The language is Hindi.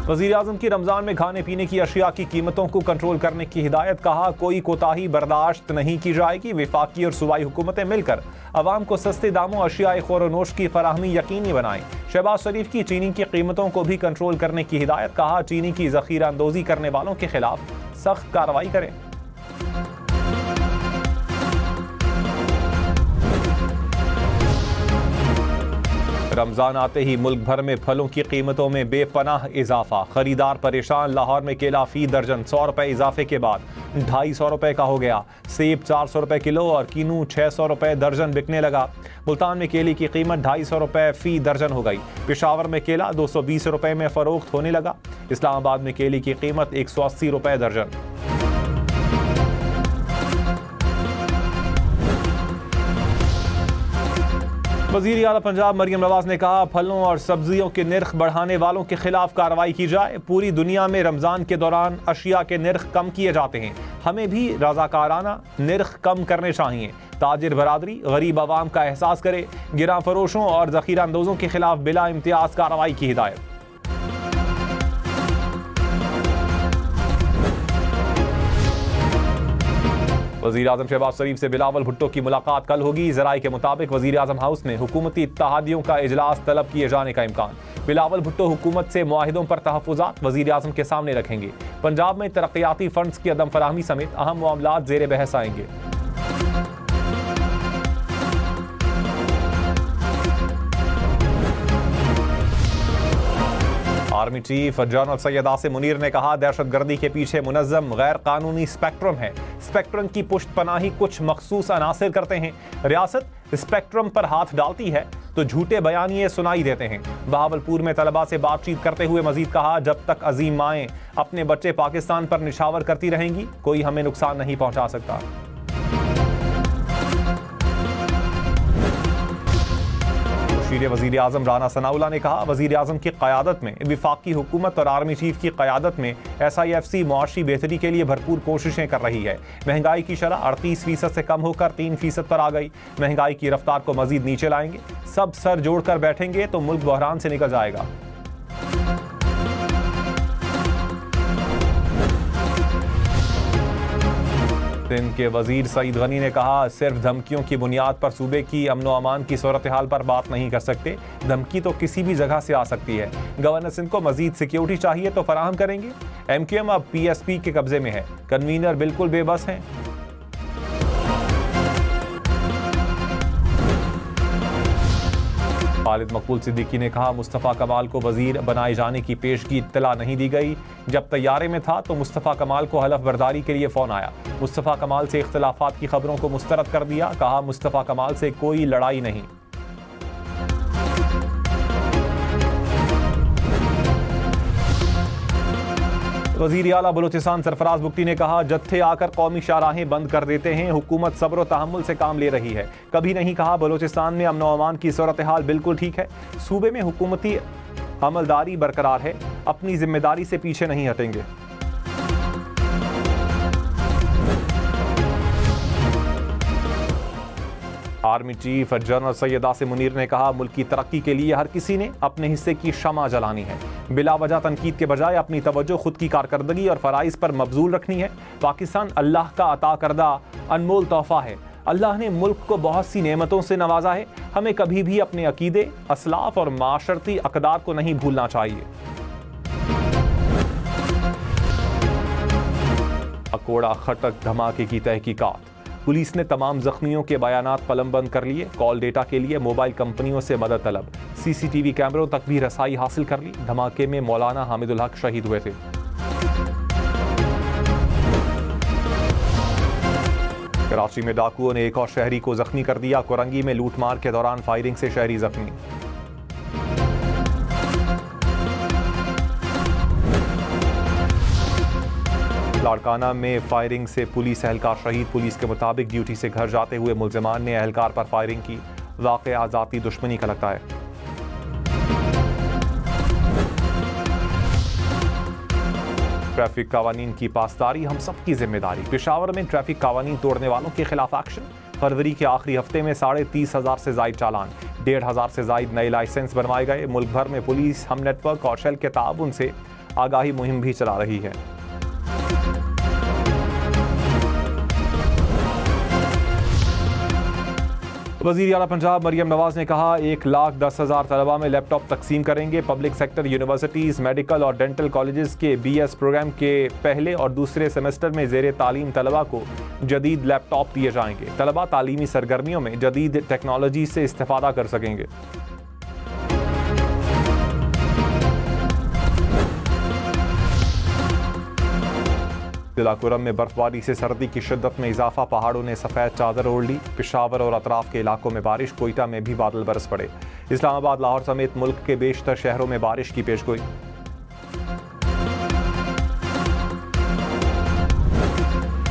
वज़ीर आज़म की रमज़ान में खाने पीने की अशिया की कीमतों को कंट्रोल करने की हिदायत। कहा कोई कोताही बर्दाश्त नहीं की जाएगी। वफाकी और सूबाई हुकूमतें मिलकर अवाम को सस्ते दामों अशियाए ख़ोर-ओ-नोश की फराहमी यकीनी बनाएं। शहबाज शरीफ की चीनी की कीमतों को भी कंट्रोल करने की हिदायत। कहा चीनी की ज़ख़ीरा अंदोज़ी करने वालों के खिलाफ सख्त कार्रवाई करें। रमज़ान आते ही मुल्क भर में फलों की कीमतों में बेपनाह इजाफा। खरीदार परेशान। लाहौर में केला फी दर्जन 100 रुपये इजाफे के बाद 250 रुपये का हो गया। सेब 400 रुपये किलो और कीनू 600 रुपये दर्जन बिकने लगा। मुल्तान में केले की कीमत 250 रुपये फी दर्जन हो गई। पेशावर में केला 220 रुपये में फ़रोख्त होने लगा। इस्लामाबाद में केले की कीमत 180 रुपये दर्जन। वज़ीर आला पंजाब मरियम नवाज ने कहा फलों और सब्जियों के निर्ख बढ़ाने वालों के खिलाफ कार्रवाई की जाए। पूरी दुनिया में रमज़ान के दौरान अशिया के निर्ख कम किए जाते हैं, हमें भी रज़ाकाराना निर्ख कम करने चाहिए। ताजिर बरादरी गरीब आवाम का एहसास करे। गिरा फरोशों और ज़ख़ीरा अंदोज़ों के खिलाफ बिला इम्तियाज़ कार्रवाई की हिदायत। वज़ीर आज़म शहबाज शरीफ से बिलावल भुट्टो की मुलाकात कल होगी। ज़राए के मुताबिक वज़ीर आज़म हाउस में हुकूमती इत्तेहादियों का इजलास तलब किए जाने का इम्कान। बिलावल भुट्टो हुकूमत से मुआहिदों पर तहफ़्फ़ुज़ात वज़ीर आज़म के सामने रखेंगे। पंजाब में तरक्याती फ़ंड्स की अदम फराहमी समेत अहम मामलात ज़ेर बहस आएंगे। Army chief general Syed Asim Munir ने कहा दहशतगर्दी के पीछे मुनज़्ज़म गैर कानूनी स्पेक्ट्रम है। स्पेक्ट्रम की पुष्ट पनाही कुछ मखसूस अनासिर करते हैं। रियासत स्पेक्ट्रम पर हाथ डालती है तो झूठे बयानिए सुनाई देते हैं। बहावलपुर में तलबा से बातचीत करते हुए मजीद कहा जब तक अजीम माएँ अपने बच्चे पाकिस्तान पर निछावर करती रहेंगी कोई हमें नुकसान नहीं पहुँचा सकता। वज़ीर आज़म राना सनाउल्लाह ने कहा वज़ीर आज़म की क़यादत में वफाकी हुकूमत और आर्मी चीफ की क़यादत में SIFC मुआशी बेहतरी के लिए भरपूर कोशिशें कर रही है। महंगाई की शरह 38% से कम होकर 3% पर आ गई। महंगाई की रफ्तार को मजीद नीचे लाएंगे। सब सर जोड़कर बैठेंगे तो मुल्क बहरान से निकल जाएगा। सिंध के वजीर सईद गनी ने कहा सिर्फ धमकियों की बुनियाद पर सूबे की अमनो अमान की सूरत हाल पर बात नहीं कर सकते। धमकी तो किसी भी जगह से आ सकती है। गवर्नर सिंध को मजीद सिक्योरिटी चाहिए तो फराहम करेंगे। MQM अब PSP के कब्जे में है। कन्वीनर बिल्कुल बेबस हैं। खालिद मकबूल सिद्दीकी ने कहा मुस्तफ़ा कमाल को वजीर बनाए जाने की पेशगी इत्तला नहीं दी गई। जब तैयारे में था तो मुस्तफ़ा कमाल को हलफ बर्दारी के लिए फ़ोन आया। मुस्तफ़ा कमाल से इख्तिलाफ़ात की खबरों को मुस्तरद कर दिया। कहा मुस्तफ़ा कमाल से कोई लड़ाई नहीं। वज़ीर आला बलूचिस्तान सरफराज बुगटी ने कहा जत्थे आकर कौमी शाहराहें बंद कर देते हैं। हुकूमत सब्र व तहम्मुल से काम ले रही है। कभी नहीं कहा बलूचिस्तान में अमन व अमान की सूरत हाल बिल्कुल ठीक है। सूबे में हुकूमती अमलदारी बरकरार है। अपनी जिम्मेदारी से पीछे नहीं हटेंगे। Army chief general Syed Asim Munir ने कहा मुल्क की तरक्की के लिए हर किसी ने अपने हिस्से की शमा जलानी है। बिला वजह तनकीद के बजाय अपनी तवज्जो खुद की कारकर्दगी और फराइज पर मबजूल रखनी है। पाकिस्तान अल्लाह का अता करदा अनमोल तोहफा है। अल्लाह ने मुल्क को बहुत सी नेमतों से नवाजा है। हमें कभी भी अपने अकीदे, असलाफ और माशरती अक़दार को नहीं भूलना चाहिए। अकोड़ा खटक धमाके की तहकीकात। पुलिस ने तमाम जख्मियों के बयानात कलमबंद कर लिए। कॉल डेटा के लिए मोबाइल कंपनियों से मदद तलब। CCTV कैमरों तक भी रसाई हासिल कर ली। धमाके में मौलाना हामिदुल हक शहीद हुए थे। कराची में डाकुओं ने एक और शहरी को जख्मी कर दिया। कोरंगी में लूटमार के दौरान फायरिंग से शहरी जख्मी। लाड़काना में फायरिंग से पुलिस एहलकार शहीद। पुलिस के मुताबिक ड्यूटी से घर जाते हुए मुल्जिमान ने एहलकार पर फायरिंग की। वाक़या ज़ाती दुश्मनी का लगता है। ट्रैफिक कावानीन की पासदारी हम सब की जिम्मेदारी। पेशावर में ट्रैफिक कावानीन तोड़ने वालों के खिलाफ एक्शन। फरवरी के आखिरी हफ्ते में 30,500 से जायद चालान। 1,500 से जायद नए लाइसेंस बनवाए गए। मुल्क भर में पुलिस हम नेटवर्क और शेल के ताउन से आगाही मुहिम भी चला रही है। वज़ीर आला पंजाब मरियम नवाज ने कहा 1,10,000 तलबा में लैपटॉप तकसीम करेंगे। पब्लिक सेक्टर यूनिवर्सिटीज़, मेडिकल और डेंटल कॉलेजेस के BS प्रोग्राम के पहले और दूसरे सेमेस्टर में ज़ेरे तालीम तलबा को जदीद लैपटॉप दिए जाएंगे। तलबा तालीमी सरगर्मियों में जदीद टेक्नोलॉजी से इस्तेफादा कर सकेंगे। जिला कुरम में बर्फबारी से सर्दी की शिद्दत में इजाफा, पहाड़ों ने सफ़ेद चादर ओढ़ ली। पेशावर और अतराफ के इलाकों में बारिश, कोयटा में भी बादल बरस पड़े। इस्लामाबाद, लाहौर समेत मुल्क के बेशतर शहरों में बारिश की पेशगोई।